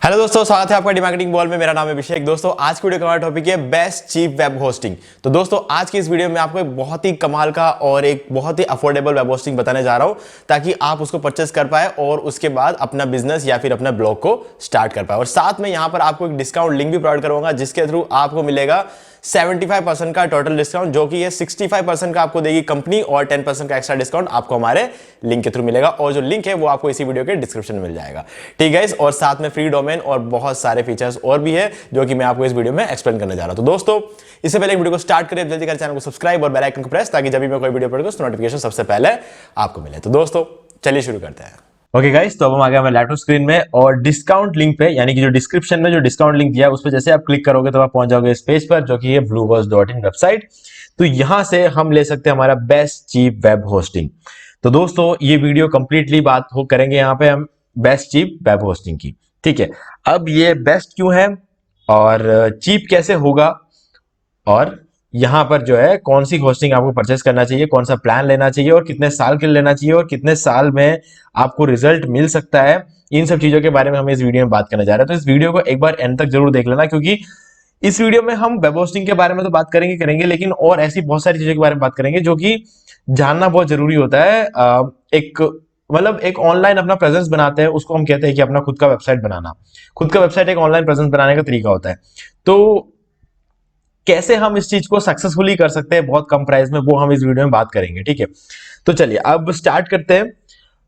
Hello दोस्तों, स्वागत है आपका डीमार्केटिंग बॉल में। मेरा नाम है अभिषेक। दोस्तों आज की वीडियो का हमारा टॉपिक है बेस्ट चीप वेब होस्टिंग। तो दोस्तों आज की इस वीडियो में आपको एक बहुत ही कमाल का और एक बहुत ही अफोर्डेबल वेब होस्टिंग बताने जा रहा हूं ताकि आप उसको परचेस कर पाए और उसके बाद अपना बिजनेस या फिर अपना ब्लॉग को स्टार्ट कर पाए। और साथ में यहां पर आपको एक डिस्काउंट लिंक भी प्रोवाइड करूंगा जिसके थ्रू आपको मिलेगा 75% का टोटल डिस्काउंट, जो कि ये 65% का आपको देगी कंपनी और 10% का एक्स्ट्रा डिस्काउंट आपको हमारे लिंक के थ्रू मिलेगा। और जो लिंक है वो आपको इसी वीडियो के डिस्क्रिप्शन में मिल जाएगा। ठीक है, और साथ में फ्री डोमेन और बहुत सारे फीचर्स और भी है जो कि मैं आपको इस वीडियो में एक्सप्लेन करने जा रहा हूं। तो दोस्तों इससे पहले वीडियो को स्टार्ट करें, जल्दी कर चैनल को सब्सक्राइब और बेल आइकन को प्रेस, ताकि जब भी मैं कोई वीडियो अपलोड करूं तो नोटिफिकेशन सबसे पहले आपको मिले। तो दोस्तों चलिए शुरू करते हैं। ओके गाइस, तो अब हम आ गए हमारे लैपटॉप स्क्रीन में और डिस्काउंट लिंक पे, यानी कि जो डिस्क्रिप्शन में जो डिस्काउंट लिंक दिया है उस पर जैसे आप क्लिक करोगे तो आप पहुंच जाओगे इस पेज पर, जो कि है bluehost.in वेबसाइट। तो यहां से हम ले सकते हैं हमारा बेस्ट चीप वेब होस्टिंग। तो दोस्तों ये वीडियो कंप्लीटली बात हो करेंगे यहाँ पे हम बेस्ट चीप वेब होस्टिंग की। ठीक है, अब ये बेस्ट क्यों है और चीप कैसे होगा, और यहां पर जो है कौन सी होस्टिंग आपको परचेस करना चाहिए, कौन सा प्लान लेना चाहिए और कितने साल के लिए लेना चाहिए और कितने साल में आपको रिजल्ट मिल सकता है, इन सब चीजों के बारे में हम इस वीडियो में बात करने जा रहे हैं। तो इस वीडियो को एक बार एंड तक जरूर देख लेना, क्योंकि इस वीडियो में हम वेब होस्टिंग के बारे में तो बात करेंगे लेकिन और ऐसी बहुत सारी चीजों के बारे में बात करेंगे जो कि जानना बहुत जरूरी होता है। एक मतलब एक ऑनलाइन अपना प्रेजेंस बनाते हैं, उसको हम कहते हैं कि अपना खुद का वेबसाइट बनाना। खुद का वेबसाइट एक ऑनलाइन प्रेजेंस बनाने का तरीका होता है। तो कैसे हम इस चीज को सक्सेसफुली कर सकते हैं बहुत कम प्राइस में, वो हम इस वीडियो में बात करेंगे। ठीक है, तो चलिए अब स्टार्ट करते हैं।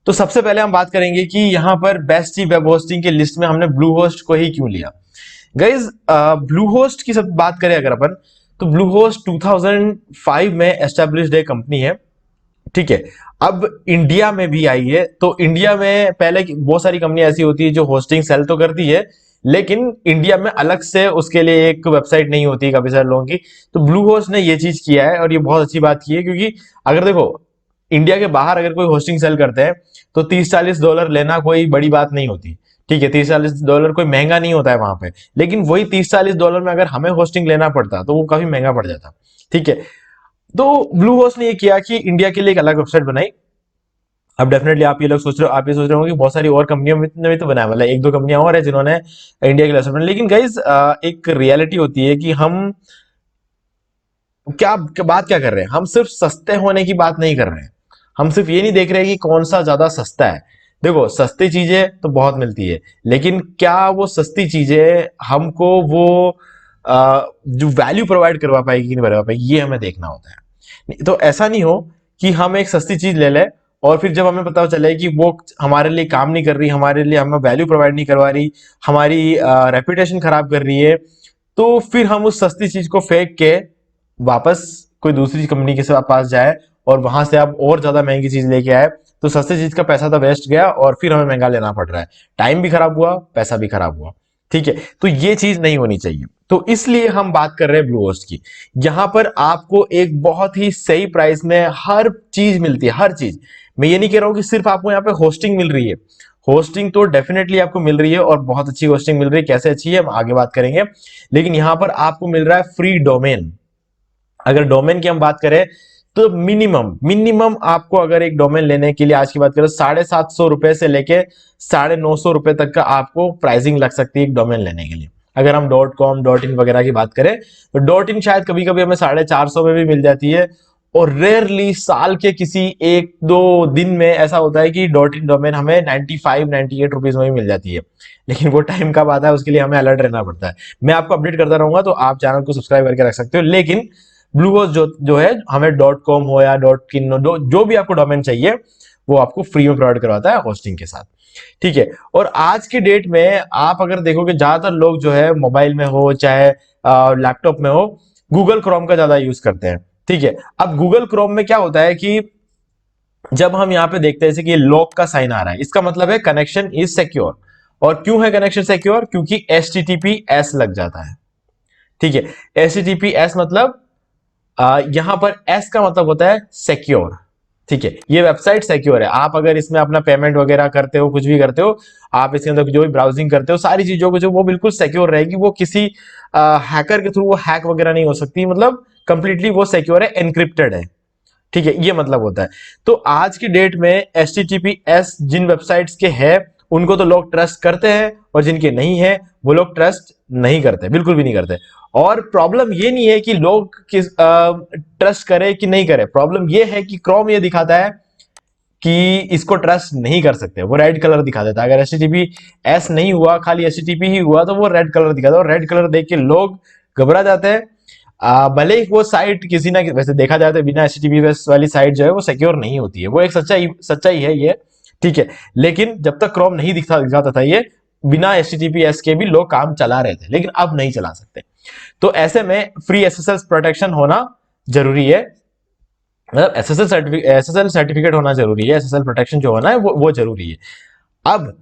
तो सबसे पहले हम बात करेंगे कि यहां पर बेस्ट चीप वेब होस्टिंग के लिस्ट में हमने ब्लू होस्ट को ही क्यों लिया। गाइज ब्लू होस्ट की सब बात करें अगर अपन, तो ब्लू होस्ट 2005 में एस्टेब्लिश्ड एक कंपनी है। ठीक है, अब इंडिया में भी आई है। तो इंडिया में पहले बहुत सारी कंपनी ऐसी होती है जो होस्टिंग सेल तो करती है, लेकिन इंडिया में अलग से उसके लिए एक वेबसाइट नहीं होती काफी सारे लोगों की। तो ब्लू होस्ट ने ये चीज किया है और ये बहुत अच्छी बात की है, क्योंकि अगर देखो इंडिया के बाहर अगर कोई होस्टिंग सेल करते हैं तो $30-40 लेना कोई बड़ी बात नहीं होती। ठीक है, $30-40 कोई महंगा नहीं होता है वहां पे, लेकिन वही $30-40 में अगर हमें होस्टिंग लेना पड़ता तो वो काफी महंगा पड़ जाता। ठीक है, तो ब्लू होस्ट ने ये किया कि इंडिया के लिए एक अलग वेबसाइट बनाई। अब डेफिनेटली आप ये सोच रहे हो कि बहुत सारी और कंपनियों ने भी तो बनाया, मतलब एक दो कंपनियां और है जिन्होंने इंडिया के लिए वेबसाइट बनाई। लेकिन गाइज एक रियलिटी होती है कि हम बात क्या कर रहे हैं, हम सिर्फ सस्ते होने की बात नहीं कर रहे हैं। हम सिर्फ ये नहीं देख रहे कि कौन सा ज्यादा सस्ता है। देखो सस्ती चीजें तो बहुत मिलती है, लेकिन क्या वो सस्ती चीजें हमको वो जो वैल्यू प्रोवाइड करवा पाएगी कि नहीं करवा पाएगी, ये हमें देखना होता है। तो ऐसा नहीं हो कि हम एक सस्ती चीज ले लें और फिर जब हमें पता चले कि वो हमारे लिए काम नहीं कर रही, हमारे लिए हमें वैल्यू प्रोवाइड नहीं करवा रही, हमारी रेपुटेशन खराब कर रही है, तो फिर हम उस सस्ती चीज को फेंक के वापस कोई दूसरी कंपनी के पास जाए और वहां से आप और ज्यादा महंगी चीज लेके आए, तो सस्ती चीज का पैसा तो वेस्ट गया और फिर हमें महंगा लेना पड़ रहा है। टाइम भी खराब हुआ, पैसा भी खराब हुआ। ठीक है, तो ये चीज नहीं होनी चाहिए। तो इसलिए हम बात कर रहे हैं ब्लू होस्ट की। यहां पर आपको एक बहुत ही सही प्राइस में हर चीज मिलती है, हर चीज। मैं ये नहीं कह रहा हूं कि सिर्फ आपको यहाँ पे होस्टिंग मिल रही है, होस्टिंग तो डेफिनेटली आपको मिल रही है और बहुत अच्छी होस्टिंग मिल रही है। कैसे अच्छी है हम आगे बात करेंगे, लेकिन यहां पर आपको मिल रहा है फ्री डोमेन। अगर डोमेन की हम बात करें तो मिनिमम आपको अगर एक डोमेन लेने के लिए आज की बात करें ₹750 से लेके ₹950 तक का आपको प्राइसिंग लग सकती है एक डोमेन लेने के लिए। अगर हम .com .in वगैरह की बात करें तो .in शायद कभी कभी हमें 450 में भी मिल जाती है, और रेयरली साल के किसी एक दो दिन में ऐसा होता है कि .in डोमेन हमें 95-98 रुपीज में भी मिल जाती है। लेकिन वो टाइम कब आता है उसके लिए हमें अलर्ट रहना पड़ता है। मैं आपको अपडेट करता रहूंगा, तो आप चैनल को सब्सक्राइब करके रख सकते हो। लेकिन ब्लू होस्ट जो है हमें .com हो या .in हो, जो भी आपको डोमेन चाहिए वो आपको फ्री में प्रोवाइड करवाता है होस्टिंग के साथ। ठीक है, और आज के डेट में आप अगर देखोगे ज्यादातर लोग जो है मोबाइल में हो चाहे लैपटॉप में हो, गूगल क्रोम का ज्यादा यूज करते हैं। ठीक है, अब गूगल क्रोम में क्या होता है कि जब हम यहाँ पे देखते हैं जैसे कि लॉक का साइन आ रहा है, इसका मतलब है कनेक्शन इज सिक्योर। और क्यों है कनेक्शन सिक्योर? क्योंकि HTTPS लग जाता है। ठीक है, HTTPS मतलब यहां पर S का मतलब होता है सिक्योर। ठीक है, ये वेबसाइट सिक्योर है। आप अगर इसमें अपना पेमेंट वगैरह करते हो, कुछ भी करते हो, आप इसके अंदर जो भी ब्राउजिंग करते हो, सारी चीजों को जो वो बिल्कुल सिक्योर रहेगी। वो किसी हैकर के थ्रू वो हैक वगैरह नहीं हो सकती, मतलब कंप्लीटली वो सिक्योर है, एनक्रिप्टेड है। ठीक है, ये मतलब होता है। तो आज की डेट में HTTPS जिन वेबसाइट्स के है उनको तो लोग ट्रस्ट करते हैं, और जिनके नहीं है वो लोग ट्रस्ट नहीं करते, बिल्कुल भी नहीं करते। और प्रॉब्लम ये नहीं है कि लोग किस ट्रस्ट करे कि नहीं करे, प्रॉब्लम ये है कि क्रोम ये दिखाता है कि इसको ट्रस्ट नहीं कर सकते, वो रेड कलर दिखा देता है। अगर HTTPS नहीं हुआ, खाली HTTP ही हुआ, तो वो रेड कलर दिखाता है, और रेड कलर देख के लोग घबरा जाते हैं। भले ही वो साइट किसी ना, वैसे देखा जाए तो बिना HTTPS वाली साइट जो है वो सिक्योर नहीं होती है, वो एक सच्चाई है ये, ठीक है। लेकिन जब तक क्रोम नहीं दिखाता था ये, बिना HTTPS के भी लोग काम चला रहे थे, लेकिन अब नहीं चला सकते। तो ऐसे में फ्री SSL प्रोटेक्शन होना जरूरी है, मतलब SSL सर्टिफिकेट होना जरूरी है, SSL प्रोटेक्शन जो होना है वो जरूरी है। अब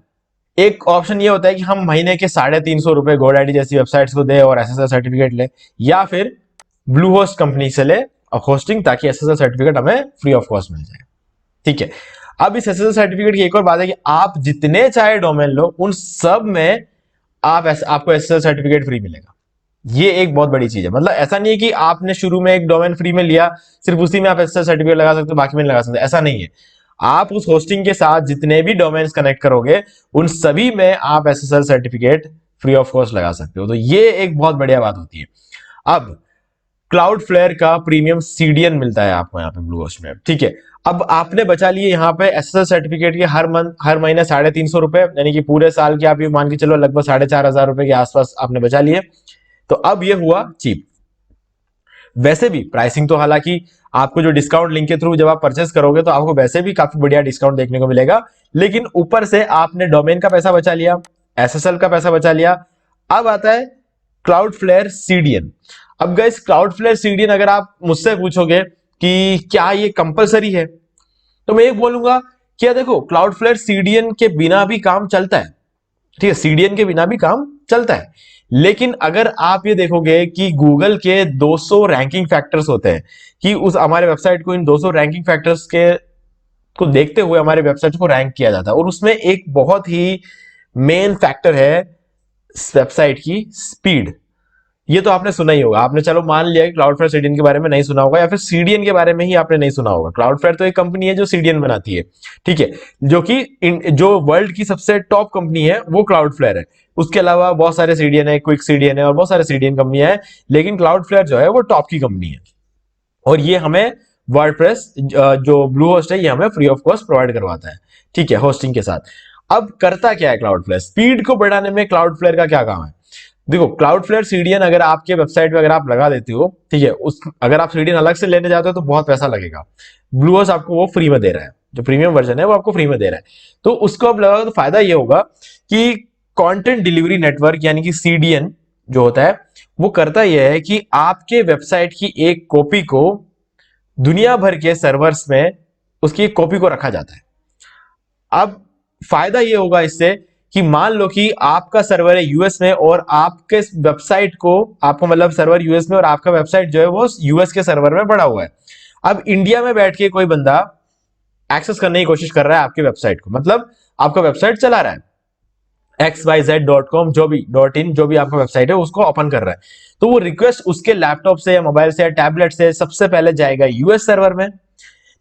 एक ऑप्शन ये होता है कि हम महीने के 350 रुपए GoDaddy जैसी वेबसाइट्स को दे और SSL सर्टिफिकेट ले, या फिर ब्लू होस्ट कंपनी से ले होस्टिंग, ताकि SSL सर्टिफिकेट हमें फ्री ऑफ कॉस्ट मिल जाए, ठीक है। अब इस SSL सर्टिफिकेट की एक और बात है कि आप जितने चाहे डोमेन लो, उन सब में आपको SSL सर्टिफिकेट फ्री मिलेगा। ये एक बहुत बड़ी चीज है, मतलब ऐसा नहीं है कि आपने शुरू में एक डोमेन फ्री में लिया, सिर्फ उसी में आप SSL सर्टिफिकेट लगा सकते हो, बाकी में नहीं लगा सकते, ऐसा नहीं है। आप उस होस्टिंग के साथ जितने भी डोमेन्स कनेक्ट करोगे, उन सभी में आप SSL certificate free of cost लगा सकते हो। तो ये एक बहुत बढ़िया बात होती है। अब क्लाउडफ्लेयर का प्रीमियम CDN मिलता है आपको यहाँ पे ब्लूहोस्ट में, ठीक है। अब आपने बचा लिए यहाँ पे SSL सर्टिफिकेट के हर महीने 350 रुपए, यानी कि पूरे साल के आप ये मान के चलो लगभग 4,500 रुपए के आसपास आपने बचा लिए। तो अब ये हुआ चीप। वैसे भी प्राइसिंग तो, हालांकि आपको जो डिस्काउंट लिंक के थ्रू जब आप परचेस करोगे तो आपको वैसे भी काफी बढ़िया डिस्काउंट देखने को मिलेगा, लेकिन ऊपर से आपने डोमेन का पैसा बचा लिया, SSL का पैसा बचा लिया। अब आता है क्लाउडफ्लेयर CDN। अब गाइस क्लाउडफ्लेयर CDN अगर आप मुझसे पूछोगे कि क्या ये कंपलसरी है, तो मैं ये बोलूंगा कि देखो क्लाउडफ्लेयर CDN के बिना भी काम चलता है, ठीक है, CDN के बिना भी काम चलता है। लेकिन अगर आप ये देखोगे कि गूगल के 200 रैंकिंग फैक्टर्स होते हैं, कि उस हमारे वेबसाइट को इन 200 रैंकिंग फैक्टर्स के को देखते हुए हमारे वेबसाइट को रैंक किया जाता है, और उसमें एक बहुत ही मेन फैक्टर है वेबसाइट की स्पीड। ये तो आपने सुना ही होगा, आपने चलो मान लिया कि क्लाउडफ्लेयर CDN के बारे में नहीं सुना होगा, या फिर CDN के बारे में ही आपने नहीं सुना होगा। क्लाउडफ्लेयर तो एक कंपनी है जो CDN बनाती है, ठीक है, जो वर्ल्ड की सबसे टॉप कंपनी है वो क्लाउडफ्लेयर है। उसके अलावा बहुत सारे CDN है, क्विक CDN है, और बहुत सारे CDN कंपनियां हैं, लेकिन क्लाउडफ्लेयर जो है वो टॉप की कंपनी है। और ये हमें वर्डप्रेस जो ब्लू होस्ट है ये हमें फ्री ऑफ कॉस्ट प्रोवाइड करवाता है, ठीक है, होस्टिंग के साथ। अब करता क्या है क्लाउडफ्लेयर, स्पीड को बढ़ाने में क्लाउडफ्लेयर का क्या काम है? देखो क्लाउडफ्लेयर CDN अगर आपके वेबसाइट पे अगर आप लगा देते हो, ठीक है, अगर आप CDN अलग से लेने जाते हो तो बहुत पैसा लगेगा। ब्लू होस्ट आपको वो फ्री में दे रहा है, जो प्रीमियम वर्जन है वो आपको फ्री में दे रहा है। तो उसको आप लगाओ तो फायदा ये होगा कि कंटेंट डिलीवरी नेटवर्क यानी कि CDN जो होता है वो करता यह है कि आपके वेबसाइट की एक कॉपी को दुनिया भर के सर्वर्स में उसकी एक कॉपी को रखा जाता है। अब फायदा यह होगा इससे कि मान लो कि आपका सर्वर है US में, और आपके वेबसाइट को, आपको मतलब सर्वर US में और आपका वेबसाइट जो है वो US के सर्वर में पड़ा हुआ है। अब इंडिया में बैठ के कोई बंदा एक्सेस करने की कोशिश कर रहा है आपके वेबसाइट को, मतलब आपका वेबसाइट चला रहा है, xyz.com जो भी .in जो भी आपका वेबसाइट है उसको ओपन कर रहा है, तो वो रिक्वेस्ट उसके लैपटॉप से या मोबाइल से या टैबलेट से सबसे पहले जाएगा US सर्वर में।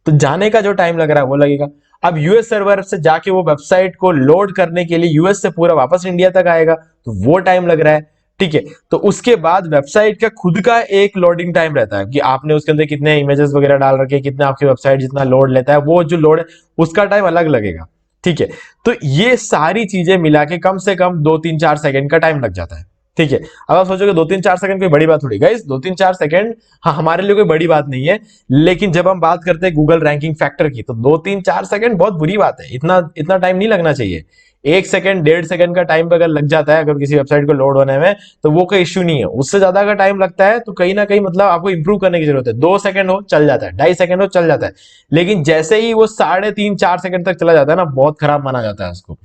तो जाने का जो टाइम लग रहा है वो लगेगा। अब US सर्वर से जाके वो वेबसाइट को लोड करने के लिए US से पूरा वापस इंडिया तक आएगा, तो वो टाइम लग रहा है, ठीक है। तो उसके बाद वेबसाइट का खुद का एक लोडिंग टाइम रहता है कि आपने उसके अंदर कितने इमेजेस वगैरह डाल रखे, कितना आपकी वेबसाइट जितना लोड लेता है, वो जो लोड है उसका टाइम अलग लगेगा, ठीक है। तो ये सारी चीजें मिला के कम से कम 2-3-4 सेकंड का टाइम लग जाता है, ठीक है। अब आप सोचोगे 2-3-4 सेकंड कोई बड़ी बात थोड़ी, गाइस 2-3-4 सेकंड हाँ हमारे लिए कोई बड़ी बात नहीं है, लेकिन जब हम बात करते हैं गूगल रैंकिंग फैक्टर की तो 2-3-4 सेकंड बहुत बुरी बात है, इतना टाइम नहीं लगना चाहिए। 1 सेकंड 1.5 सेकंड का टाइम अगर लग जाता है अगर किसी वेबसाइट को लोड होने में, तो वो कोई इश्यू नहीं है। उससे ज्यादा का टाइम लगता है तो कहीं ना कहीं मतलब आपको इंप्रूव करने की जरूरत है। 2 सेकंड हो चल जाता है, 2.5 सेकंड हो चल जाता है, लेकिन जैसे ही वो 3.5-4 सेकंड तक चला जाता है ना, बहुत खराब माना जाता है उसको।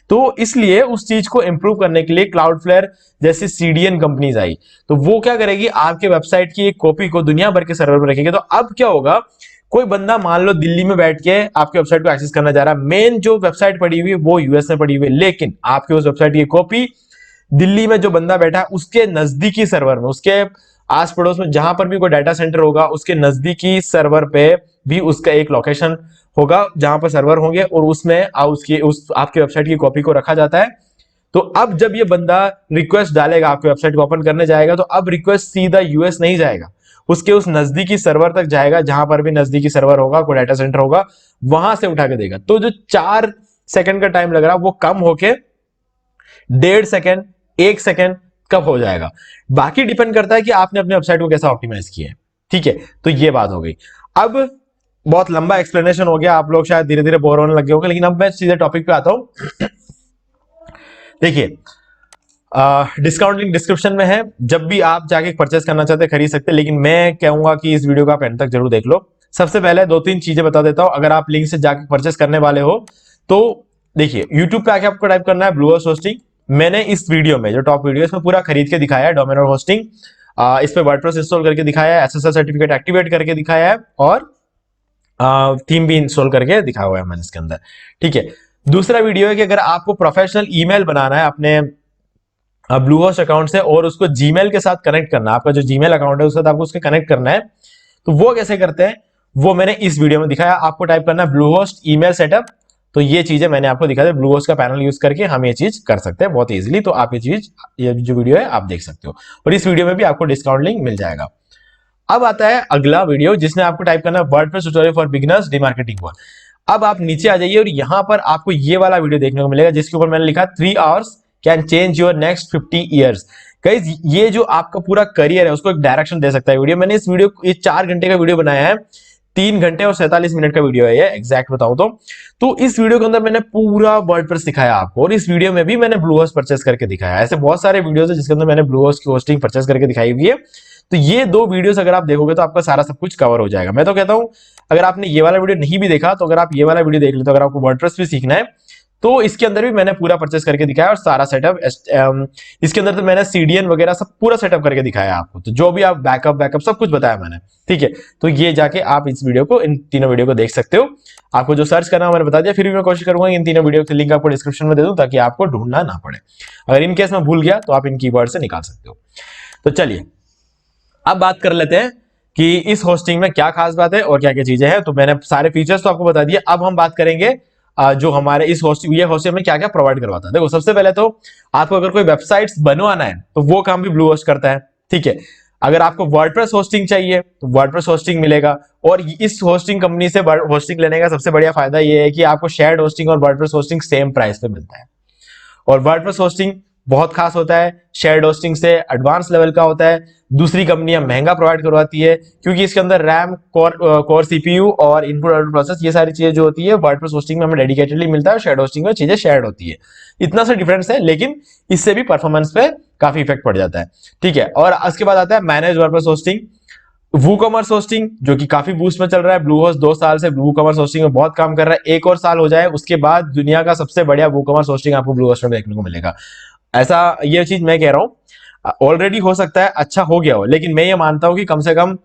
तो इसलिए उस चीज को इंप्रूव करने के लिए क्लाउडफ्लेयर जैसी CDN कंपनीज आई, तो वो क्या करेगी, आपके वेबसाइट की एक कॉपी को दुनिया भर के सर्वर पर रखेगी। तो अब क्या होगा, कोई बंदा मान लो दिल्ली में बैठ के आपके वेबसाइट को एक्सेस करना चाह रहा है, मेन जो वेबसाइट पड़ी हुई है वो US में पड़ी हुई है, लेकिन आपके उस वेबसाइट की कॉपी दिल्ली में जो बंदा बैठा है उसके नजदीकी सर्वर में, उसके आस पड़ोस में जहां पर भी कोई डाटा सेंटर होगा उसके नजदीकी सर्वर पे भी उसका एक लोकेशन होगा जहां पर सर्वर होंगे और उसमें उस आपकी वेबसाइट की कॉपी को रखा जाता है। तो अब जब ये बंदा रिक्वेस्ट डालेगा, आपकी वेबसाइट को ओपन करने जाएगा, तो अब रिक्वेस्ट सीधा यूएस नहीं जाएगा, उसके उस नजदीकी सर्वर तक जाएगा, जहां पर भी नजदीकी सर्वर होगा, कोई डाटा सेंटर होगा, वहां से उठा के देगा। तो जो 4 सेकंड का टाइम लग रहा है वो कम होके 1.5 सेकंड, 1 सेकंड कब हो जाएगा। बाकी डिपेंड करता है कि आपने अपने वेबसाइट को कैसा ऑप्टिमाइज किया है। ठीक है, तो ये बात हो गई। अब बहुत लंबा एक्सप्लेनेशन हो गया, आप लोग शायद धीरे धीरे बोर होने लगे होंगे, लेकिन अब मैं सीधे टॉपिक पे आता हूं। देखिए, डिस्काउंट लिंक डिस्क्रिप्शन में है, जब भी आप जाके परचेस करना चाहते हैं खरीद सकते हैं, लेकिन मैं कहूंगा कि इस वीडियो को आप एंड तक जरूर देख लो। सबसे पहले 2-3 चीजें बता देता हूं, अगर आप लिंक से जाके परचेस करने वाले हो तो देखिए, यूट्यूब पे आके आपको टाइप करना है ब्लूहोस्ट होस्टिंग। मैंने इस वीडियो में, जो टॉप वीडियो है, इसमें पूरा खरीद के दिखाया है, डोमेन और होस्टिंग, इस पे वर्डप्रेस इंस्टॉल करके दिखाया है, एसएसएल सर्टिफिकेट एक्टिवेट करके दिखाया है, और थीम भी इंस्टॉल करके दिखा हुआ है मैंने इसके अंदर। ठीक है, दूसरा वीडियो है कि अगर आपको प्रोफेशनल ईमेल बनाना है अपने ब्लूहोस्ट अकाउंट से और उसको जीमेल के साथ कनेक्ट करना है, आपका जो जीमेल अकाउंट है उसके साथ आपको उसके कनेक्ट करना है, तो वो कैसे करते हैं वो मैंने इस वीडियो में दिखाया। आपको टाइप करना है ब्लूहोस्ट ईमेल सेटअप, तो ये चीजें मैंने आपको दिखाया, ब्लूहोस्ट का पैनल यूज करके हम ये चीज कर सकते हैं बहुत इजीली। तो आप ये जो वीडियो है आप देख सकते हो, और इस वीडियो में भी आपको डिस्काउंट लिंक मिल जाएगा। अब आता है अगला वीडियो, जिसमें आपको टाइप करना है वर्डप्रेस ट्यूटोरियल फॉर बिगिनर्स डीमार्केटिंग वन। अब आप नीचे आ जाइए और यहां पर आपको ये वाला वीडियो देखने को मिलेगा, जिसके ऊपर मैंने लिखा 3 hours can change your next 50 years. Guys, ये जो आपका पूरा करियर है उसको एक डायरेक्शन दे सकता है वीडियो। मैंने इस वीडियो, ये 4 घंटे का वीडियो बनाया है, 3 घंटे और 47 मिनट का वीडियो है ये, एग्जैक्ट बताऊं तो इस वीडियो के अंदर मैंने पूरा वर्डप्रेस सिखाया आपको, और इस वीडियो में भी मैंने ब्लूहोस्ट परचेस करके दिखाया। ऐसे बहुत सारे वीडियोस है जिसके अंदर मैंने ब्लूहोस्ट की होस्टिंग परचेस करके दिखाई हुई है। तो ये 2 वीडियोस अगर आप देखोगे तो आपका सारा सब कुछ कवर हो जाएगा। मैं तो कहता हूं, अगर आपने ये वाला वीडियो नहीं भी देखा तो अगर आप ये वाला वीडियो देख लेते, अगर आपको वर्डप्रेस भी सीखना है तो इसके अंदर भी मैंने पूरा परचेस करके दिखाया, और सारा सेटअप इसके अंदर तो मैंने सीडीएन वगैरह सब पूरा सेटअप करके दिखाया आपको, तो जो भी आप बैकअप सब कुछ बताया मैंने। ठीक है, तो ये जाके आप इस वीडियो को, इन तीनों वीडियो को देख सकते हो। आपको जो सर्च करना मैंने बता दिया, फिर भी मैं कोशिश करूंगा इन तीनों वीडियो के लिंक आपको डिस्क्रिप्शन में दे दूं, ताकि आपको ढूंढना ना पड़े। अगर इन केस में भूल गया तो आप इन कीवर्ड से निकाल सकते हो। तो चलिए अब बात कर लेते हैं कि इस होस्टिंग में क्या खास बात है और क्या क्या चीजें हैं। तो मैंने सारे फीचर्स तो आपको बता दिए, अब हम बात करेंगे जो हमारे इस होस्टिंग में क्या क्या प्रोवाइड करवाता है। देखो, सबसे पहले तो आपको अगर कोई वेबसाइट्स बनवाना है तो वो काम भी ब्लूहोस्ट करता है। ठीक है, अगर आपको वर्डप्रेस होस्टिंग चाहिए तो वर्डप्रेस होस्टिंग मिलेगा, और इस होस्टिंग कंपनी से होस्टिंग लेने का सबसे बढ़िया फायदा ये है कि आपको शेयर्ड होस्टिंग और वर्डप्रेस होस्टिंग सेम प्राइस पे मिलता है। और वर्डप्रेस होस्टिंग बहुत खास होता है, शेयर्ड होस्टिंग से एडवांस लेवल का होता है। दूसरी कंपनियां महंगा प्रोवाइड करवाती है, क्योंकि इसके अंदर रैम, कोर सीपीयू और इनपुट आउटपुट प्रोसेस, ये सारी चीजें जो होती है वर्डप्रेस होस्टिंग में हमें डेडिकेटेडली मिलता है, शेयर्ड होस्टिंग में चीजें शेयर्ड होती है। इतना सा डिफरेंस है, लेकिन इससे भी परफॉर्मेंस पे काफी इफेक्ट पड़ जाता है। ठीक है, और उसके बाद आता है manage WordPress hosting, WooCommerce hosting, जो कि काफी बूस्ट में चल रहा है। ब्लूहोस्ट 2 साल से वूकॉमर्स होस्टिंग में बहुत काम कर रहा है, 1 और साल हो जाए उसके बाद दुनिया का सबसे बढ़िया वूकॉमर्स होस्टिंग आपको ब्लूहोस्ट में देखने को मिलेगा। ऐसा, ये चीज मैं कह रहा हूं, ऑलरेडी हो सकता है अच्छा हो गया हो, लेकिन मैं ये मानता हूं कि कम से कम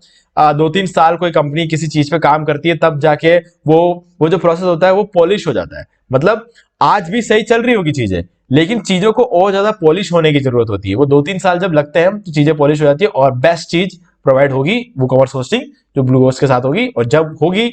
2-3 साल कोई कंपनी किसी चीज पे काम करती है, तब जाके वो जो प्रोसेस होता है वो पॉलिश हो जाता है। मतलब आज भी सही चल रही होगी चीजें, लेकिन चीजों को और ज्यादा पॉलिश होने की जरूरत होती है। वो 2-3 साल जब लगते हैं तो चीजें पॉलिश हो जाती है, और बेस्ट चीज प्रोवाइड होगी वूकॉमर्स होस्टिंग, जो ब्लूहोस्ट के साथ होगी। और जब होगी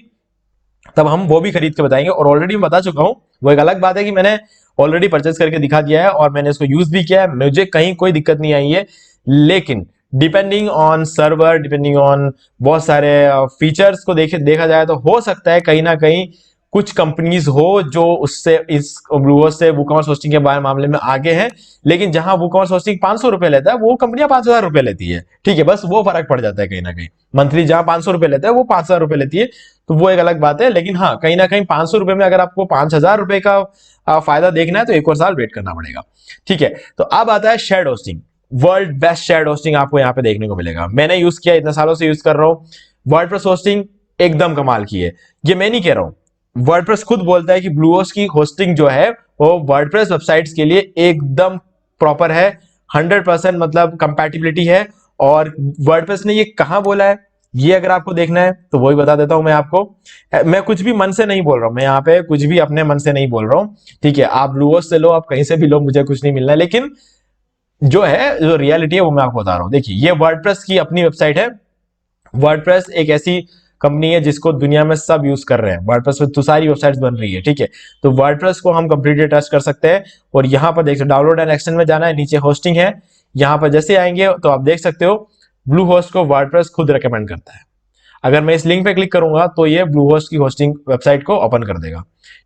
तब हम वो भी खरीद के बताएंगे, और ऑलरेडी मैं बता चुका हूं। वो एक अलग बात है कि मैंने ऑलरेडी परचेस करके दिखा दिया है और मैंने इसको यूज भी किया है, मुझे कहीं कोई दिक्कत नहीं आई है। लेकिन depending on server, depending on बहुत सारे फीचर्स को देखा जाए तो हो सकता है कहीं ना कहीं कुछ कंपनीज हो जो उससे, इस ब्लूहोस्ट से वूकॉमर्स होस्टिंग के मामले में आगे हैं, लेकिन जहां वूकॉमर्स होस्टिंग 500 रुपए लेता है वो कंपनियां 5000 रुपए लेती है। ठीक है, बस वो फर्क पड़ जाता है कहीं ना कहीं। मंथली जहां 500 रुपए लेता है वो 5000 रुपए लेती है, तो वो एक अलग बात है। लेकिन हाँ, कहीं ना कहीं 500 रुपए में अगर आपको 5000 रुपए का फायदा देखना है तो 1 और साल वेट करना पड़ेगा। ठीक है, तो अब आता है shared hosting. World best shared hosting आपको यहाँ पे देखने को मिलेगा। मैंने यूज किया, इतने सालों से यूज कर रहा हूँ। वर्डप्रेस होस्टिंग एकदम कमाल की है, ये मैं नहीं कह रहा हूं, वर्डप्रेस खुद बोलता है कि ब्लूहोस्ट की होस्टिंग जो है वो वर्डप्रेस वेबसाइट्स के लिए एकदम प्रॉपर है, 100% मतलब कंपैटिबिलिटी है। और वर्डप्रेस ने ये कहां बोला है, ये अगर आपको देखना है तो वही बता देता हूं मैं आपको। मैं कुछ भी मन से नहीं बोल रहा हूं, मैं यहाँ पे कुछ भी अपने मन से नहीं बोल रहा हूं। ठीक है, आप ब्लूहोस्ट से लो, आप कहीं से भी लो, मुझे कुछ नहीं मिलना है, लेकिन जो है, जो रियलिटी है वो मैं आपको बता रहा हूं। देखिए, ये वर्डप्रेस की अपनी वेबसाइट है। वर्डप्रेस एक ऐसी कंपनी है जिसको दुनिया में सब यूज कर रहे हैं, वर्डप्रेस पे तो सारी वेबसाइट्स बन रही है, ठीक है। तो वर्डप्रेस को हम कंप्लीटली ट्रस्ट कर सकते हैं। और यहाँ पर देखो डाउनलोड एंड एक्सटेंड में जाना है, नीचे होस्टिंग है, यहाँ पर जैसे आएंगे तो आप देख सकते हो ब्लू होस्ट को वर्डप्रेस खुद रेकमेंड करता है। अगर मैं इस लिंक पे क्लिक करूंगा तो ये ब्लू होस्ट की होस्टिंग वेबसाइट को ओपन कर देगा,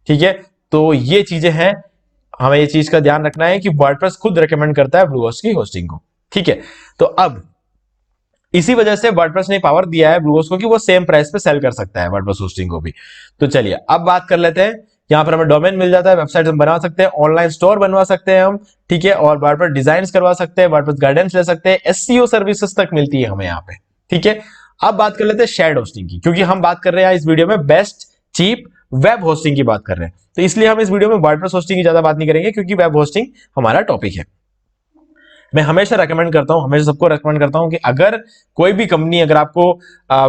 ठीक है। तो ये चीजें हैं, हमें ये चीज का ध्यान रखना है कि वर्डप्रेस खुद रेकमेंड करता है ब्लू होस्ट की होस्टिंग को, ठीक है। तो अब इसी वजह से वर्डप्रेस ने पावर दिया है ब्लू होस्ट को कि वो सेम प्राइस पे सेल कर सकता है वर्डप्रेस होस्टिंग को भी। तो चलिए अब बात कर लेते हैं, यहाँ पर हमें डोमेन मिल जाता है, वेबसाइट हम बना सकते हैं, ऑनलाइन स्टोर बनवा सकते हैं हम, ठीक है। और वर्डप्रेस डिजाइन करवा सकते हैं, वर्डप्रेस गाइडेंस ले सकते हैं, एसईओ सर्विसेज तक मिलती है हमें यहाँ पे, ठीक है। अब बात कर लेते हैं शेयर्ड होस्टिंग की, क्योंकि हम बात कर रहे हैं इस वीडियो में बेस्ट चीप वेब होस्टिंग की बात कर रहे हैं, तो इसलिए हम इस वीडियो में वर्डप्रेस होस्टिंग की ज्यादा बात नहीं करेंगे, क्योंकि वेब होस्टिंग हमारा टॉपिक है। मैं हमेशा रेकमेंड करता हूं, हमेशा सबको रेकमेंड करता हूं कि अगर कोई भी कंपनी, अगर आपको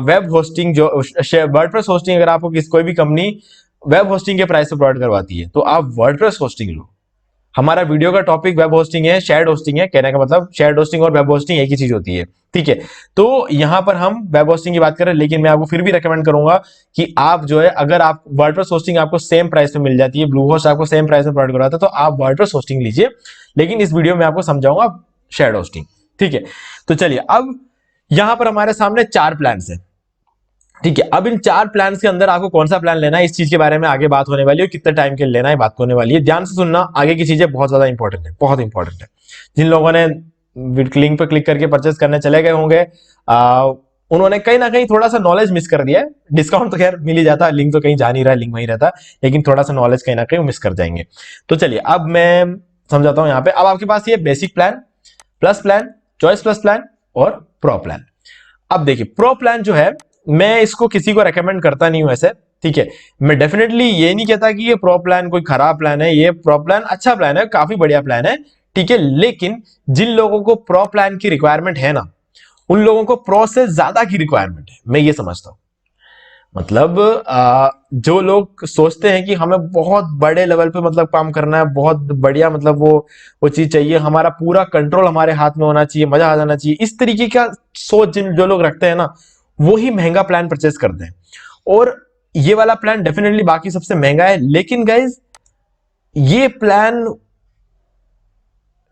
वेब होस्टिंग जो वर्डप्रेस होस्टिंग, अगर आपको कोई भी कंपनी वेब होस्टिंग के प्राइस पे प्रोवाइड करवाती है तो आप वर्डप्रेस होस्टिंग लो। हमारा वीडियो का टॉपिक वेब होस्टिंग है, शेयर्ड होस्टिंग है, कहने का मतलब शेयर्ड होस्टिंग और वेब होस्टिंग एक ही चीज होती है, ठीक है। तो यहां पर हम वेब होस्टिंग की बात करें, लेकिन मैं आपको फिर भी रेकमेंड करूंगा कि आप जो है, अगर आप वर्डप्रेस होस्टिंग आपको सेम प्राइस में मिल जाती है, ब्लू होस्ट आपको सेम प्राइस में प्रोवाइड करवाता है, तो आप वर्डप्रेस होस्टिंग लीजिए। लेकिन इस वीडियो में आपको समझाऊंगा शेयर्ड होस्टिंग, ठीक है। तो चलिए अब यहां पर हमारे सामने 4 प्लान है, ठीक है। अब इन 4 प्लान के अंदर आपको कौन सा प्लान लेना है, इस चीज के बारे में आगे बात होने वाली है, कितने टाइम के लिए लेना है बात होने वाली है। ध्यान से सुनना, आगे की चीजें बहुत ज्यादा इंपॉर्टेंट है, बहुत इंपॉर्टेंट है। जिन लोगों ने लिंक पर क्लिक करके परचेस करने चले गए होंगे, उन्होंने कहीं ना कहीं थोड़ा सा नॉलेज मिस कर दिया है। डिस्काउंट तो खैर मिल ही जाता, लिंक तो कहीं जा नहीं रहा, लिंक वहीं रहता, लेकिन थोड़ा सा नॉलेज कहीं ना कहीं मिस कर जाएंगे। तो चलिए अब मैं समझाता हूं। यहाँ पे अब आपके पास ये basic plan, plus plan, choice plus plan और प्रो प्लान। अब देखिए प्रो प्लान जो है, मैं इसको किसी को रेकमेंड करता नहीं हूं ऐसे, ठीक है। मैं डेफिनेटली ये नहीं कहता कि ये प्रो प्लान कोई खराब प्लान है, ये प्रो प्लान अच्छा प्लान है, काफी बढ़िया प्लान है, ठीक है। लेकिन जिन लोगों को प्रो प्लान की रिक्वायरमेंट है ना, उन लोगों को प्रो से ज्यादा की रिक्वायरमेंट है, मैं ये समझता हूं। मतलब जो लोग सोचते हैं कि हमें बहुत बड़े लेवल पे मतलब काम करना है, बहुत बढ़िया, मतलब वो चीज चाहिए, हमारा पूरा कंट्रोल हमारे हाथ में होना चाहिए, मजा आ जाना चाहिए, इस तरीके का सोच जिन जो लोग रखते हैं ना, वो ही महंगा प्लान परचेस करते हैं। और ये वाला प्लान डेफिनेटली बाकी सबसे महंगा है, लेकिन गाइज ये प्लान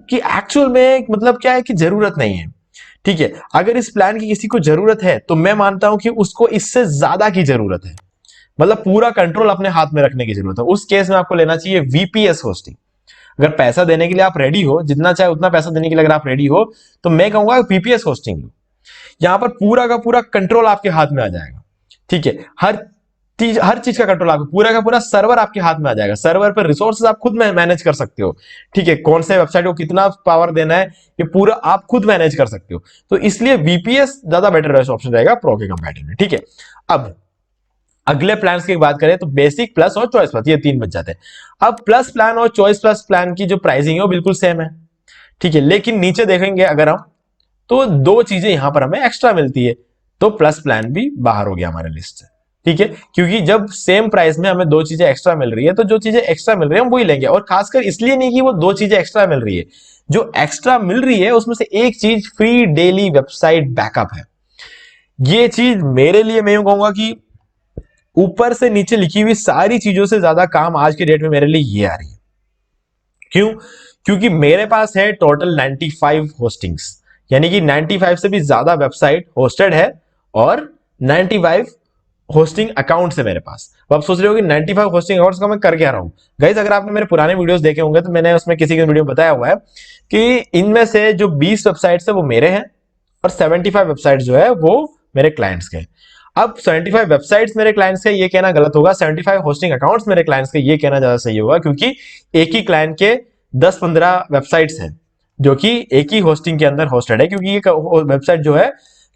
की एक्चुअल में मतलब क्या है कि जरूरत नहीं है, ठीक है। अगर इस प्लान की किसी को जरूरत है तो मैं मानता हूं कि उसको इससे ज्यादा की जरूरत है, मतलब पूरा कंट्रोल अपने हाथ में रखने की जरूरत है। उस केस में आपको लेना चाहिए वीपीएस होस्टिंग। अगर पैसा देने के लिए आप रेडी हो, जितना चाहे उतना पैसा देने के लिए अगर आप रेडी हो, तो मैं कहूंगा वीपीएस होस्टिंग लो। यहां पर पूरा का पूरा कंट्रोल आपके हाथ में आ जाएगा, ठीक है। हर चीज का कंट्रोल आपको, पूरा का पूरा सर्वर आपके हाथ में आ जाएगा। सर्वर पर रिसोर्सेज आप खुद मैनेज कर सकते हो, ठीक है। कौन से वेबसाइट को कितना पावर देना है, ये पूरा आप खुद मैनेज कर सकते हो। तो इसलिए वीपीएस ज्यादा बेटर ऑप्शन रहेगा प्रो के कंपैरिजन में, ठीक है। अब अगले प्लान की बात करें तो बेसिक, प्लस और चॉइस प्लस, ये 3 बच जाते हैं। अब प्लस प्लान और चॉइस प्लस प्लान की जो प्राइसिंग है वो बिल्कुल सेम है, ठीक है। लेकिन नीचे देखेंगे अगर हम, तो 2 चीजें यहां पर हमें एक्स्ट्रा मिलती है, तो प्लस प्लान भी बाहर हो गया हमारे लिस्ट से, ठीक है। क्योंकि जब सेम प्राइस में हमें 2 चीजें एक्स्ट्रा मिल रही है, तो जो चीजें एक्स्ट्रा मिल रही है हम वही लेंगे। और खासकर इसलिए नहीं कि वो 2 चीजें एक्स्ट्रा मिल रही है, जो एक्स्ट्रा मिल रही है उसमें से एक चीज फ्री डेली वेबसाइट बैकअप है। ये चीज मेरे लिए, मैं यूं कहूंगा कि ऊपर से नीचे लिखी हुई सारी चीजों से ज्यादा काम आज के डेट में मेरे लिए ये आ रही है। क्यों? क्योंकि मेरे पास है टोटल 95 होस्टिंग्स, यानी कि 95 से भी ज्यादा वेबसाइट होस्टेड है और 95 होस्टिंग अकाउंट्स है मेरे पास। तो आप सोच रहे हो कि 95 होस्टिंग अकाउंट्स का मैं कर क्या रहा हूं। गाइस अगर आपने मेरे पुराने वीडियोस देखे होंगे तो मैंने उसमें किसी के वीडियो में बताया हुआ है कि इनमें से जो 20 वेबसाइट्स है वो मेरे हैं और 75 वेबसाइट्स जो है वो मेरे क्लाइंट्स के हैं। अब 75 वेबसाइट्स मेरे क्लाइंट्स के, ये कहना गलत होगा, 75 होस्टिंग अकाउंट्स मेरे क्लाइंट्स के, ये कहना ज्यादा सही होगा, क्योंकि एक ही क्लाइंट के 10-15 वेबसाइट्स हैं जो कि एक ही होस्टिंग के अंदर होस्टेड है। क्योंकि ये वेबसाइट जो है,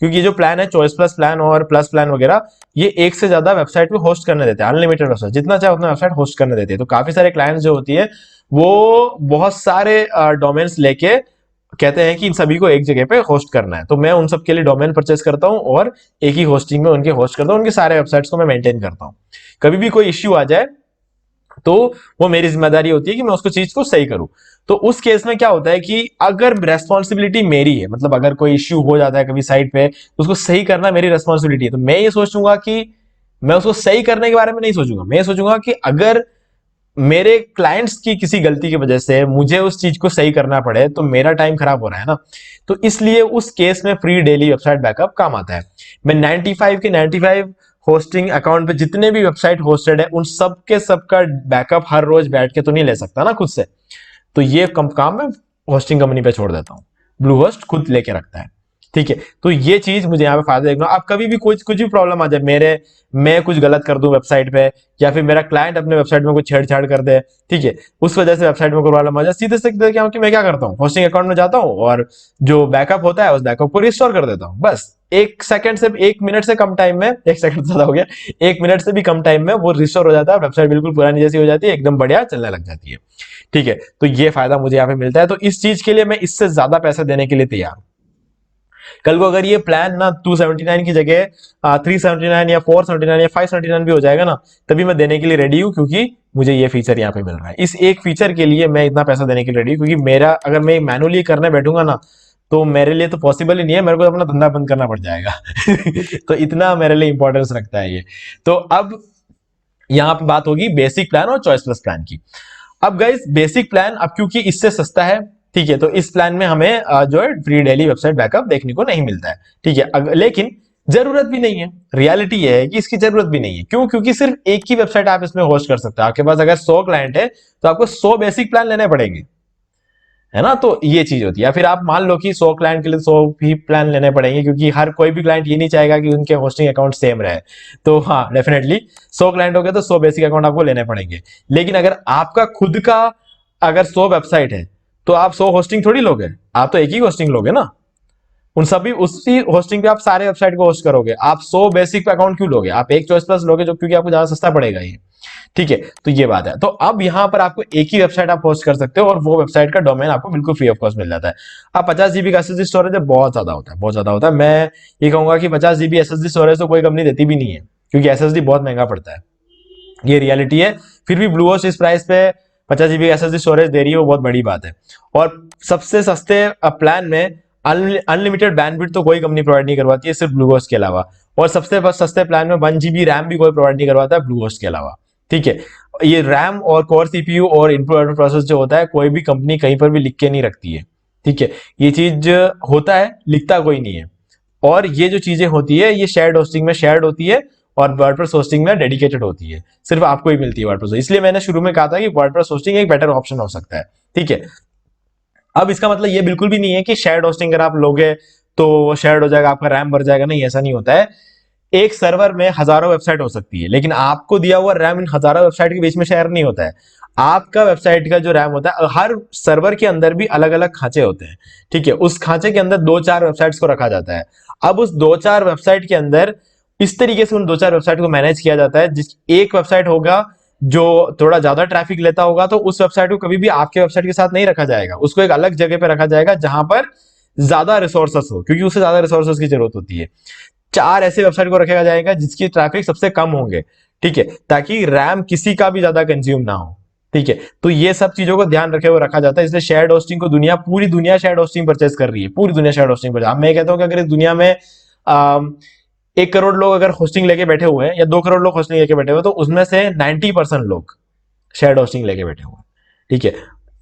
क्योंकि ये जो प्लान है चॉइस प्लस प्लान और प्लस प्लान वगैरह, ये एक से ज्यादा वेबसाइट पे होस्ट करने देते हैं, अनलिमिटेड वेबसाइट, जितना चाहे उतना वेबसाइट होस्ट करने देते हैं। तो काफी सारे क्लाइंट्स जो होती है वो बहुत सारे डोमेन्स लेके कहते हैं कि इन सभी को एक जगह पे होस्ट करना है। तो मैं उन सब के लिए डोमेन परचेस करता हूं और एक ही होस्टिंग में उनके होस्ट करता हूं, उनके सारे वेबसाइट्स को मैं मेंटेन करता हूं। कभी भी कोई इश्यू आ जाए तो वो मेरी जिम्मेदारी होती है कि मैं उसको चीज को सही करूं। तो उस केस में क्या होता है कि अगर रेस्पॉन्सिबिलिटी मेरी है, मतलब अगर कोई इश्यू हो जाता है कभी साइट पे, तो उसको सही करना मेरी रेस्पॉन्सिबिलिटी है, तो मैं ये सोचूंगा कि मैं उसको सही करने के बारे में नहीं सोचूंगा। मैं सोचूंगा कि अगर मेरे क्लाइंट्स की किसी गलती की वजह से मुझे उस चीज को सही करना पड़े तो मेरा टाइम खराब हो रहा है ना। तो इसलिए उस केस में फ्री डेली वेबसाइट बैकअप काम आता है। मैं 95 के 95 होस्टिंग अकाउंट पे जितने भी वेबसाइट होस्टेड है उन सब के सबका बैकअप हर रोज बैठ के तो नहीं ले सकता ना खुद से। तो ये काम मैं होस्टिंग कंपनी पे छोड़ देता हूँ, ब्लू होस्ट खुद लेके रखता है। ठीक है, तो ये चीज मुझे यहाँ पे फायदा देखना। आप कभी भी कुछ भी प्रॉब्लम आ जाए, मैं कुछ गलत कर दूं वेबसाइट पे, या फिर मेरा क्लाइंट अपने वेबसाइट में कुछ छेड़छाड़ कर दे, ठीक है, उस वजह से वेबसाइट में कोई प्रॉब्लम आ जाए, सीधे सीधे क्या कि मैं क्या करता हूँ, होस्टिंग अकाउंट में जाता हूँ और जो बैकअप होता है उस बैकअप को रिस्टोर कर देता हूँ। बस 1 सेकंड से 1 मिनट से कम टाइम में, 1 सेकंड ज्यादा हो गया, 1 मिनट से भी कम टाइम में वो रिस्टोर हो जाता है, वेबसाइट बिल्कुल पुरानी जैसी हो जाती है, एकदम बढ़िया चलने लग जाती है। ठीक है, तो ये फायदा मुझे यहाँ पे मिलता है। तो इस चीज के लिए मैं इससे ज्यादा पैसा देने के लिए तैयार हूं। कल को अगर ये प्लान ना 279 की जगह 379 या 479 या 579 भी हो जाएगा ना, तभी मैं देने के लिए रेडी हूं, क्योंकि मुझे ये फीचर यहाँ पे मिल रहा है। इस एक फीचर के लिए मैं इतना पैसा देने के लिए रेडी हूं, क्योंकि मेरा अगर मैं मैनुअली करने बैठूंगा ना तो मेरे लिए तो पॉसिबल ही नहीं है, मेरे को अपना धंधा बंद करना पड़ जाएगा। तो इतना मेरे लिए इंपॉर्टेंस रखता है ये। तो अब यहां पे बात होगी बेसिक प्लान और चॉइस प्लस प्लान की। अब गाइस बेसिक प्लान अब क्योंकि इससे सस्ता है, ठीक है, तो इस प्लान में हमें जो है फ्री डेली वेबसाइट बैकअप देखने को नहीं मिलता है। ठीक है, लेकिन जरूरत भी नहीं है। रियलिटी यह है कि इसकी जरूरत भी नहीं है। क्यों? क्योंकि सिर्फ एक ही वेबसाइट आप इसमें होस्ट कर सकते हो। आपके पास अगर 100 क्लाइंट है तो आपको 100 बेसिक प्लान लेने पड़ेंगे, है ना। तो ये चीज होती है। या फिर आप मान लो कि 100 क्लाइंट के लिए 100 भी प्लान लेने पड़ेंगे, क्योंकि हर कोई भी क्लाइंट ये नहीं चाहेगा कि उनके होस्टिंग अकाउंट सेम रहे। तो हाँ, डेफिनेटली 100 क्लाइंट हो गए तो 100 बेसिक अकाउंट आपको लेने पड़ेंगे। लेकिन अगर आपका खुद का अगर 100 वेबसाइट है तो आप 100 होस्टिंग थोड़ी लोगे, आप तो एक ही होस्टिंग लोगे ना। उन सभी उसी होस्टिंग पे आप सारे वेबसाइट को होस्ट करोगे। आप 100 बेसिक अकाउंट क्यों लोगे? आप एक चॉइस प्लस लोगे, जो क्योंकि आपको ज्यादा सस्ता पड़ेगा ये। ठीक है, तो ये बात है। तो अब यहां पर आपको एक ही वेबसाइट आप होस्ट कर सकते हो और वो वेबसाइट का डोमेन आपको बिल्कुल फ्री ऑफ कॉस्ट मिल जाता है। अब 50 जीबी का एसएसडी स्टोरेज है, बहुत ज्यादा होता है, बहुत ज्यादा होता है। मैं ये कहूंगा कि 50 जीबी एसएसडी स्टोरेज तो कोई कंपनी देती भी नहीं है, क्योंकि एसएसडी बहुत महंगा पड़ता है, ये रियलिटी है। फिर भी ब्लूहोस्ट इस प्राइस पे 50 जीबी एसएसडी स्टोरेज दे रही है, वो बहुत बड़ी बात है। और सबसे सस्ते प्लान में अनलिमिटेड बैंडविड्थ तो कोई कंपनी प्रोवाइड नहीं करवाती है, सिर्फ ब्लूहोस्ट के अलावा। और सबसे सस्ते प्लान में 1 जीबी रैम भी कोई प्रोवाइड नहीं करवाता है ब्लूहोस्ट के अलावा। ठीक है, ये रैम और कोर सीपीयू और इनपुट प्रोसेस जो होता है, कोई भी कंपनी कहीं पर भी लिख के नहीं रखती है। ठीक है, ये चीज होता है, लिखता कोई नहीं है। और ये जो चीजें होती है ये शेयर्ड होस्टिंग में शेयर्ड होती है और वर्डप्रेस होस्टिंग में डेडिकेटेड होती है, सिर्फ आपको ही मिलती है वर्डप्रेस। इसलिए मैंने शुरू में कहा था कि वर्डप्रेस होस्टिंग एक बेटर ऑप्शन हो सकता है। ठीक है, अब इसका मतलब ये बिल्कुल भी नहीं है कि शेयर्ड होस्टिंग अगर आप लोगे तो वो शेयर्ड हो जाएगा, आपका रैम भर जाएगा, नहीं, ऐसा नहीं होता है। एक सर्वर में हजारों वेबसाइट हो सकती है, लेकिन आपको दिया हुआ रैम इन हजारों वेबसाइट के बीच में शेयर नहीं होता है। आपका वेबसाइट का जो रैम होता है, हर सर्वर के अंदर भी अलग अलग खांचे होते हैं। ठीक है, उस खांचे के अंदर 2-4 वेबसाइट्स को रखा जाता है। अब उस 2-4 वेबसाइट के अंदर इस तरीके से उन 2-4 वेबसाइट को मैनेज किया जाता है, जिस एक वेबसाइट होगा जो थोड़ा ज्यादा ट्रैफिक लेता होगा, तो उस वेबसाइट को कभी भी आपके वेबसाइट के साथ नहीं रखा जाएगा, उसको एक अलग जगह पे रखा जाएगा जहां पर ज्यादा रिसोर्सेस हो, क्योंकि उसे ज्यादा रिसोर्सेस की जरूरत होती है। 4 ऐसे वेबसाइट को रखा जाएगा जिसकी ट्रैफिक सबसे कम होंगे। ठीक है, ताकि रैम किसी का भी ज्यादा कंज्यूम ना हो। ठीक है, तो ये सब चीजों को ध्यान रखे हुए रखा जाता है। इसलिए शेयर्ड होस्टिंग को पूरी दुनिया शेयर्ड होस्टिंग परचेस कर रही है, पूरी दुनिया शेयर्ड होस्टिंग पर। मैं कहता हूं कि अगर इस दुनिया में 1 करोड़ लोग अगर होस्टिंग लेके बैठे हुए हैं या 2 करोड़ लोग होस्टिंग लेके बैठे हुए, तो उसमें से 90% लोग शेयर्ड होस्टिंग लेके बैठे हुए हैं। ठीक है,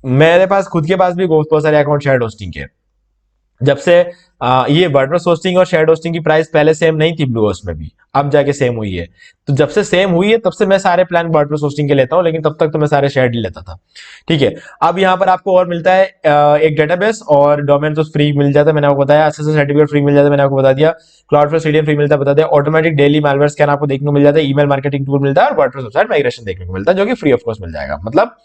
मेरे पास खुद के पास भी बहुत सारे अकाउंट शेयर्ड होस्टिंग के। जब से ये वर्डप्रेस होस्टिंग और शेयर्ड होस्टिंग की प्राइस पहले सेम नहीं थी ब्लूहोस्ट में भी, अब जाके सेम हुई है। तो जब से सेम हुई है तब से मैं सारे प्लान वर्डप्रेस होस्टिंग के लेता हूं, लेकिन तब तक तो मैं सारे शेयर्ड ही लेता था। ठीक है, अब यहां पर आपको और मिलता है एक डेटाबेस और डोमेन तो फ्री मिल जाता है, मैंने आपको बताया। एसएसएल सर्टिफिकेट फ्री मिल जाता है, मैंने आपको बता दिया। क्लाउडफ्लो सीडीएन फ्री मिलता है, बता दिया। ऑटोमेटिक डेली मैलवेयर स्कैन आपको देखने को मिल जाता है। ईमेल मार्केटिंग टूल मिलता है और वर्डप्रेस वेबसाइट माइग्रेशन देखने को मिलता है, जो कि फ्री ऑफ कॉस्ट मिल जाएगा। मतलब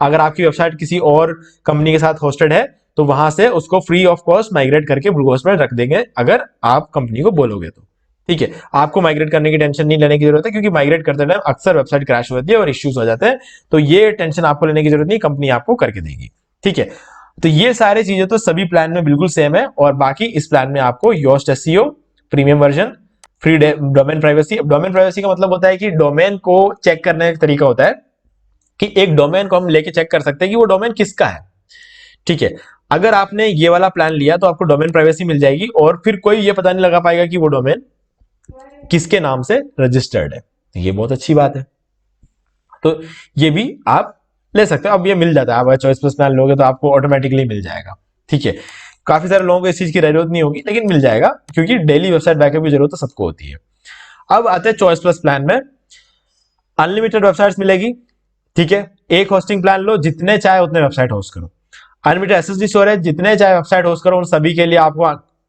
अगर आपकी वेबसाइट किसी और कंपनी के साथ होस्टेड है तो वहां से उसको फ्री ऑफ कॉस्ट माइग्रेट करके ब्लूहोस्ट में रख देंगे, अगर आप कंपनी को बोलोगे तो। ठीक है, आपको माइग्रेट करने की टेंशन नहीं लेने की जरूरत है, क्योंकि माइग्रेट करते टाइम अक्सर वेबसाइट क्रैश होती है और इश्यूज हो जाते हैं। तो ये टेंशन आपको लेने की जरूरत नहीं, कंपनी आपको करके देगी। ठीक है, तो ये सारी चीजें तो सभी प्लान में बिल्कुल सेम है। और बाकी इस प्लान में आपको Yoast SEO premium version, free domain privacy. Domain privacy का मतलब होता है कि डोमेन को चेक करने का तरीका होता है कि एक डोमेन को हम लेके चेक कर सकते हैं कि वो डोमेन किसका है। ठीक है, अगर आपने ये वाला प्लान लिया तो आपको डोमेन प्राइवेसी मिल जाएगी और फिर कोई ये पता नहीं लगा पाएगा कि वो डोमेन किसके नाम से रजिस्टर्ड है। ये बहुत अच्छी बात है। तो ये भी आप ले सकते हो। अब ये मिल जाता है, आप अगर चॉइस प्लस प्लान लोगे तो आपको ऑटोमेटिकली मिल जाएगा। ठीक है, काफी सारे लोगों को इस चीज की जरूरत नहीं होगी, लेकिन मिल जाएगा, क्योंकि डेली वेबसाइट बैकअप की जरूरत तो सबको होती है। अब आते हैं चॉइस प्लस प्लान में, अनलिमिटेड वेबसाइट्स मिलेगी। ठीक है, एक होस्टिंग प्लान लो, जितने चाहे उतने वेबसाइट होस्ट करो। अनलिमिटेड एसएसडी स्टोरेज, जितने चाहे वेबसाइट होस्ट करो, उन सभी के लिए आपको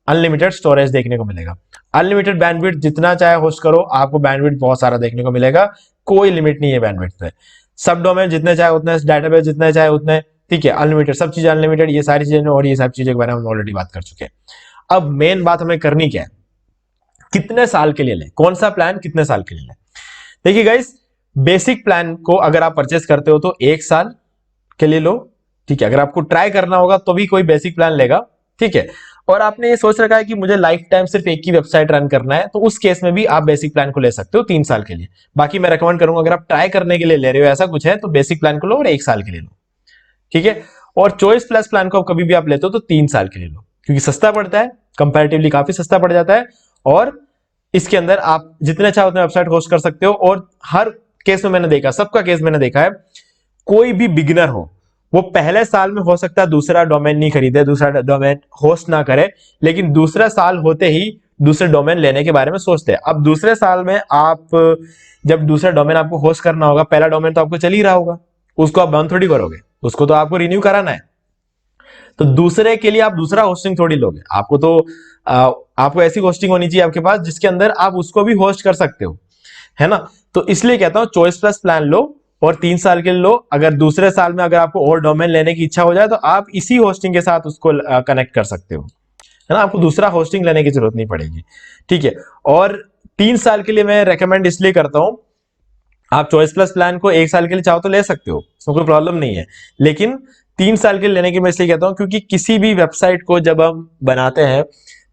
अनलिमिटेड स्टोरेज देखने को मिलेगा। अनलिमिटेड बैंडविड्थ, जितना चाहे होस्ट करो, आपको बैंडविड्थ बहुत सारा देखने को मिलेगा, कोई लिमिट नहीं है बैंडविड्थ पे। सब डोमेन जितने चाहे उतने, डाटाबेस जितने चाहे उतने, ठीक है, अनलिमिटेड, सब चीजें अनलिमिटेड, ये सारी चीजें, और ये सब चीजों के बारे में हम ऑलरेडी बात कर चुके हैं। अब मेन बात हमें करनी क्या है, कितने साल के लिए लें, कौन सा प्लान कितने साल के लिए लें। देखिए गाइस, बेसिक प्लान को अगर आप परचेस करते हो तो 1 साल के लिए लो। ठीक है, अगर आपको ट्राई करना होगा तो भी कोई बेसिक प्लान लेगा। ठीक है, और आपने ये सोच रखा है कि मुझे लाइफ टाइम सिर्फ एक ही वेबसाइट रन करना है, तो उस केस में भी आप बेसिक प्लान को ले सकते हो 3 साल के लिए। बाकी मैं रेकमेंड करूंगा, अगर आप ट्राई करने के लिए ले रहे हो ऐसा कुछ है, तो बेसिक प्लान को लो और 1 साल के लिए लो। ठीक है, और चॉइस प्लस प्लान को कभी भी आप लेते हो तो 3 साल के लिए लो, क्योंकि सस्ता पड़ता है, कंपैरेटिवली काफी सस्ता पड़ जाता है, और इसके अंदर आप जितने चाहे उतने वेबसाइट होस्ट कर सकते हो। और हर केस में मैंने देखा, सबका केस मैंने देखा है, कोई भी बिगिनर हो, वो पहले साल में हो सकता है दूसरा डोमेन नहीं खरीदे, दूसरा डोमेन होस्ट ना करे, लेकिन दूसरा साल होते ही दूसरे डोमेन लेने के बारे में सोचते हैं। अब दूसरे साल में आप जब दूसरा डोमेन आपको होस्ट करना होगा, पहला डोमेन तो आपको चल ही रहा होगा, उसको आप बंद थोड़ी करोगे, उसको तो आपको रिन्यू कराना है। तो दूसरे के लिए आप दूसरा होस्टिंग थोड़ी लोगे, आपको तो आपको ऐसी होस्टिंग होनी चाहिए आपके पास जिसके अंदर आप उसको भी होस्ट कर सकते हो, है ना। तो इसलिए कहता हूं चॉइस प्लस प्लान लो और 3 साल के लिए लो। अगर दूसरे साल में अगर आपको और डोमेन लेने की इच्छा हो जाए तो आप इसी होस्टिंग के साथ उसको कनेक्ट कर सकते हो, है ना, आपको दूसरा होस्टिंग लेने की जरूरत नहीं पड़ेगी। ठीक है, और 3 साल के लिए मैं रेकमेंड इसलिए करता हूं, आप चॉइस प्लस प्लान को 1 साल के लिए चाहो तो ले सकते हो, उसमें कोई प्रॉब्लम नहीं है, लेकिन 3 साल के लिए लेने की मैं इसलिए कहता हूं क्योंकि किसी भी वेबसाइट को जब हम बनाते हैं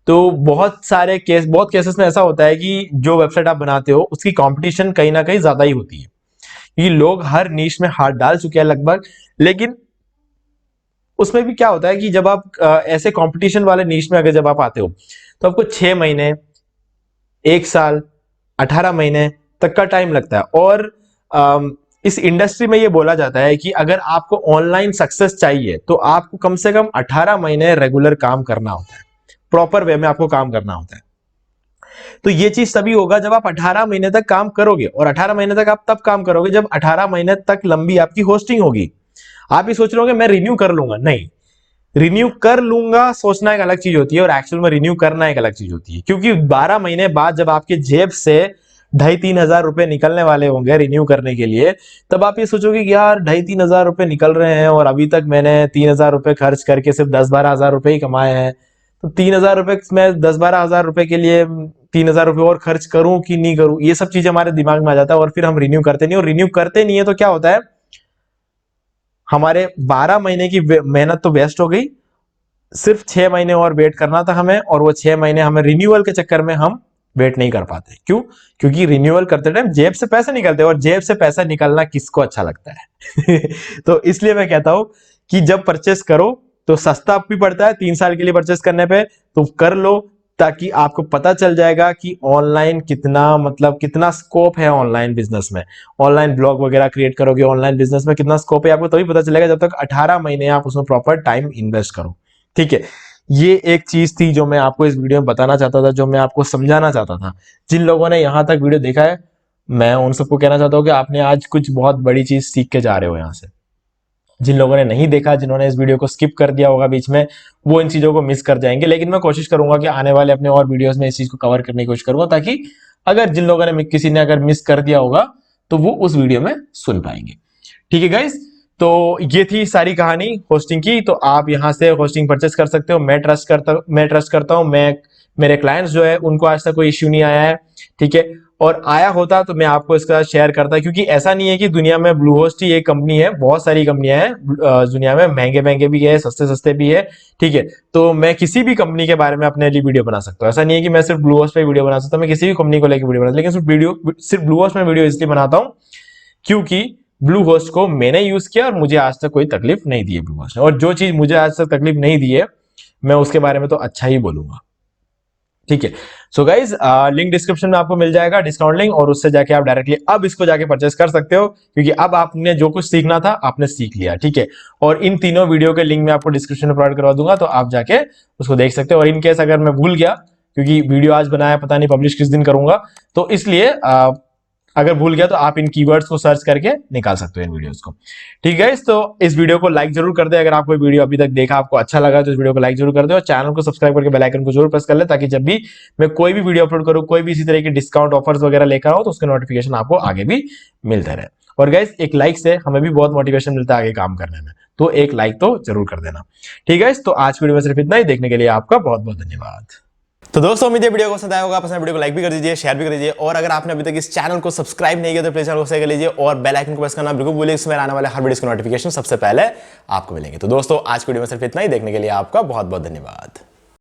तो बहुत केसेस में ऐसा होता है कि जो वेबसाइट आप बनाते हो उसकी कंपटीशन कहीं ना कहीं ज्यादा ही होती है, क्योंकि लोग हर नीश में हाथ डाल चुके हैं लगभग। लेकिन उसमें भी क्या होता है कि जब आप ऐसे कंपटीशन वाले नीश में अगर जब आप आते हो तो आपको 6 महीने, 1 साल, 18 महीने तक का टाइम लगता है। और इस इंडस्ट्री में ये बोला जाता है कि अगर आपको ऑनलाइन सक्सेस चाहिए तो आपको कम से कम 18 महीने रेगुलर काम करना होता है, प्रॉपर वे में आपको काम करना होता है। तो ये चीज तभी होगा जब आप 18 महीने तक काम करोगे, और 18 महीने तक आप तब काम करोगे जब 18 महीने तक लंबी आपकी होस्टिंग होगी। आप ये सोच रहे होगे मैं रिन्यू कर लूंगा, नहीं, रिन्यू कर लूंगा सोचना एक अलग चीज होती है और एक्चुअल में रिन्यू करना एक अलग चीज होती है। क्योंकि 12 महीने बाद जब आपके जेब से 2,500-3,000 रुपए निकलने वाले होंगे रिन्यू करने के लिए, तब आप ये सोचोगे कि यार 2,500-3,000 रुपए निकल रहे हैं और अभी तक मैंने 3,000 रुपए खर्च करके सिर्फ 10-12 हजार रुपए ही कमाए हैं, तो 3,000 रुपए मैं 10-12 हजार रुपए के लिए 3,000 रुपए और खर्च करूं कि नहीं करूं, ये सब चीजें हमारे दिमाग में आ जाता है और फिर हम रिन्यू करते नहीं। और रिन्यू करते नहीं है तो क्या होता है, हमारे 12 महीने की मेहनत तो वेस्ट हो गई, सिर्फ 6 महीने और वेट करना था हमें, और वो 6 महीने हमें रिन्यूअल के चक्कर में हम वेट नहीं कर पाते। क्यों? क्योंकि रिन्यूअल करते टाइम जेब से पैसे निकलते हैं, और जेब से पैसा निकलना किसको अच्छा लगता है तो इसलिए मैं कहता हूं कि जब परचेस करो तो सस्ता भी पड़ता है 3 साल के लिए परचेस करने पे, तो कर लो, ताकि आपको पता चल जाएगा कि ऑनलाइन कितना स्कोप है ऑनलाइन बिजनेस में। ऑनलाइन ब्लॉग वगैरह क्रिएट करोगे, ऑनलाइन बिजनेस में कितना स्कोप है आपको तभी पता चलेगा जब तक 18 महीने आप उसमें प्रॉपर टाइम इन्वेस्ट करो। ठीक है, ये एक चीज थी जो मैं आपको इस वीडियो में बताना चाहता था, जो मैं आपको समझाना चाहता था। जिन लोगों ने यहां तक वीडियो देखा है, मैं उन सबको कहना चाहता हूं कि आपने आज कुछ बहुत बड़ी चीज सीख के जा रहे हो यहां से। जिन लोगों ने नहीं देखा, जिन्होंने इस वीडियो को स्किप कर दिया होगा बीच में, वो इन चीजों को मिस कर जाएंगे। लेकिन मैं कोशिश करूंगा कि आने वाले अपने और वीडियोस में इस चीज को कवर करने की कोशिश करूंगा, ताकि अगर जिन लोगों ने किसी ने अगर मिस कर दिया होगा तो वो उस वीडियो में सुन पाएंगे। ठीक है गाइस, तो ये थी सारी कहानी होस्टिंग की। तो आप यहां से होस्टिंग परचेस कर सकते हो। मैं ट्रस्ट करता हूं, मेरे क्लाइंट्स जो है उनको आज तक कोई इश्यू नहीं आया है। ठीक है, और आया होता तो मैं आपको इसका शेयर करता, क्योंकि ऐसा नहीं है कि दुनिया में ब्लू होस्ट ही एक कंपनी है, बहुत सारी कंपनियां हैं दुनिया में, महंगे महंगे भी है, सस्ते सस्ते भी है। ठीक है, तो मैं किसी भी कंपनी के बारे में अपने लिए वीडियो बना सकता हूँ। ऐसा नहीं है कि मैं सिर्फ ब्लू होस्ट पे वीडियो बना सकता हूँ, मैं किसी भी कंपनी को लेकर वीडियो बना, लेकिन सिर्फ ब्लू होस्ट में वीडियो इसलिए बनाता हूँ क्योंकि ब्लू होस्ट को मैंने यूज किया और मुझे आज तक कोई तकलीफ नहीं दी है ब्लू होस्ट ने। और जो चीज मुझे आज तक तकलीफ नहीं दी है, मैं उसके बारे में तो अच्छा ही बोलूंगा। ठीक है। सो गाइज लिंक डिस्क्रिप्शन में आपको मिल जाएगा, डिस्काउंट लिंक, और उससे जाके आप डायरेक्टली अब इसको जाके परचेस कर सकते हो, क्योंकि अब आपने जो कुछ सीखना था आपने सीख लिया। ठीक है, और इन तीनों वीडियो के लिंक मैं आपको डिस्क्रिप्शन में प्रोवाइड करवा दूंगा, तो आप जाके उसको देख सकते हो। और इनकेस अगर मैं भूल गया, क्योंकि वीडियो आज बनाया, पता नहीं पब्लिश किस दिन करूंगा, तो इसलिए अगर भूल गया तो आप इन कीवर्ड्स को सर्च करके निकाल सकते हो इन वीडियोस को। ठीक है, तो इस वीडियो को लाइक जरूर कर दे। अगर आपको वीडियो अभी तक देखा, आपको अच्छा लगा, तो इस वीडियो को लाइक जरूर कर दे, और चैनल को सब्सक्राइब करके बेल आइकन को जरूर प्रेस कर ले, ताकि जब भी मैं कोई भी वीडियो अपलोड करूं, कोई भी इसी तरह की डिस्काउंट ऑफर्स वगैरह लेकर आऊं, तो उसके नोटिफिकेशन आपको आगे भी मिलते रहे। और गाइस, एक लाइक से हमें भी बहुत मोटिवेशन मिलता है आगे काम करने में, तो एक लाइक तो जरूर कर देना। ठीक है, तो आज वीडियो में सिर्फ इतना ही। देखने के लिए आपका बहुत बहुत धन्यवाद। तो दोस्तों, उम्मीद है वीडियो को पसंद आया होगा। पसंद वीडियो को लाइक भी कर दीजिए, शेयर भी कर दीजिए, और अगर आपने अभी तक इस चैनल को सब्सक्राइब नहीं किया तो प्लीज चैनल को सब्सक्राइब कर लीजिए, और बेल आइकन को प्रेस करना बिल्कुल भूलिए, इसमें आने वाले हर वीडियो के नोटिफिकेशन सबसे पहले आपको मिलेंगे। तो दोस्तों, आज की वीडियो में सिर्फ इतना ही। देखने के लिए आपका बहुत बहुत धन्यवाद।